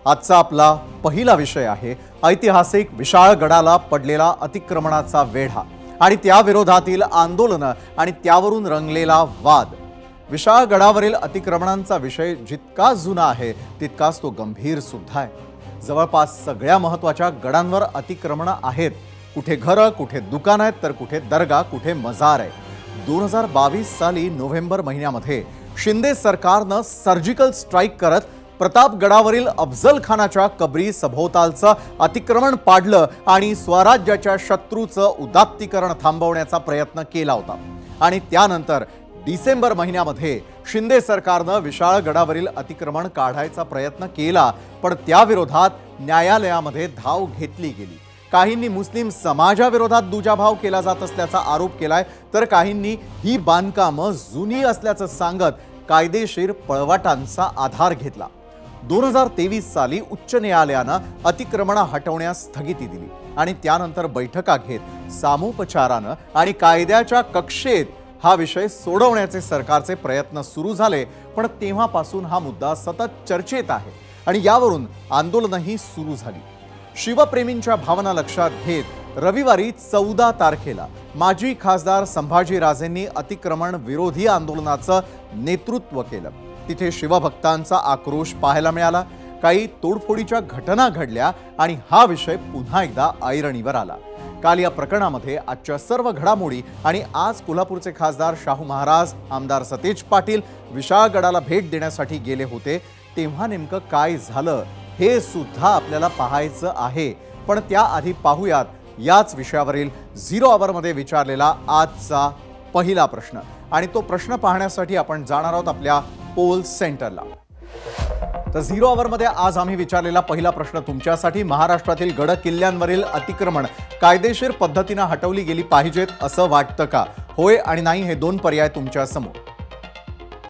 आजचा आपला पहिला विषय आहे ऐतिहासिक विशाळगडाला पडलेला अतिक्रमणाचा वेढा आणि त्या विरोधातील आंदोलन आणि त्यावरून रंगलेला वाद। विशाळगडावरील अतिक्रमणांचा विषय जितका जुना आहे तितकाच तो गंभीर सुद्धा आहे। जवळपास सगळ्या महत्त्वाच्या गडांवर अतिक्रमण आहेत। कुठे घर, कुठे दुकान आहेत, तर कुठे दर्गा, कुठे मजार आहे। 2022 साली नोव्हेंबर महिन्यामध्ये शिंदे सरकारने सर्जिकल स्ट्राइक करत प्रतापगडावरील अफजल खानाच्या कबरी सभोवतालचं अतिक्रमण पाडलं आणि स्वराज्याच्या शत्रूचं उदात्तीकरण थांबवण्याचा प्रयत्न केला होता। आणि त्यानंतर डिसेंबर महिन्यामध्ये शिंदे सरकारने विशाळगडावरील अतिक्रमण काढायचा प्रयत्न केला, पण त्या विरोधात न्यायालयामध्ये धाव घेतली गेली। काहींनी मुस्लिम समाजाविरोधात दुजाभाव केला जात असल्याचा आरोप केलाय, तर काहींनी ही बांधकामं जुनी असल्याचं सांगत कायदेशीर पळवाटांचा आधार घेतला। 2023 साली उच्च न्यायालयाने अतिक्रमण हटवण्यास स्थगिती दिली आणि त्यानंतर बैठका घेत सामोपचाराने आणि कायद्याच्या कक्षेत हा विषय सोडवण्याचे सरकारचे प्रयत्न सुरू झाले। पण तेव्हापासून हा मुद्दा सतत चर्चेत आहे आणि यावरून आंदोलनही सुरू झाली। शिवप्रेमींच्या भावना लक्षात घेत रविवारी 14 तारखेला माजी खासदार संभाजीराजेंनी अतिक्रमण विरोधी आंदोलनाचं नेतृत्व केलं। तिथे शिवभक्तांचा आक्रोश पाहायला मिळाला, काही तोडफोडीच्या घटना घडल्या आणि हा विषय पुन्हा एकदा ऐरणीवर आला। काल या प्रकरणामध्ये आजच्या सर्व घडामोडी आणि आज कोल्हापूरचे खासदार शाहू महाराज, आमदार सतेज पाटील विशाळगडाला भेट देण्यासाठी गेले होते, तेव्हा नेमकं काय झालं हे सुद्धा आपल्याला पाहायचं आहे। पण त्याआधी पाहूयात याच विषयावरील झिरो आवरमध्ये विचारलेला आजचा पहिला प्रश्न, आणि तो प्रश्न पाहण्यासाठी आपण जाणार आहोत आपल्या पोल सेंटरला। तर झिरो आवरमध्ये आज आम्ही विचारलेला पहिला प्रश्न तुमच्यासाठी, महाराष्ट्रातील गड किल्ल्यांवरील अतिक्रमण कायदेशीर पद्धतीने हटवली गेली पाहिजेत असं वाटतं का? होय आणि नाही हे दोन पर्याय तुमच्या समोर।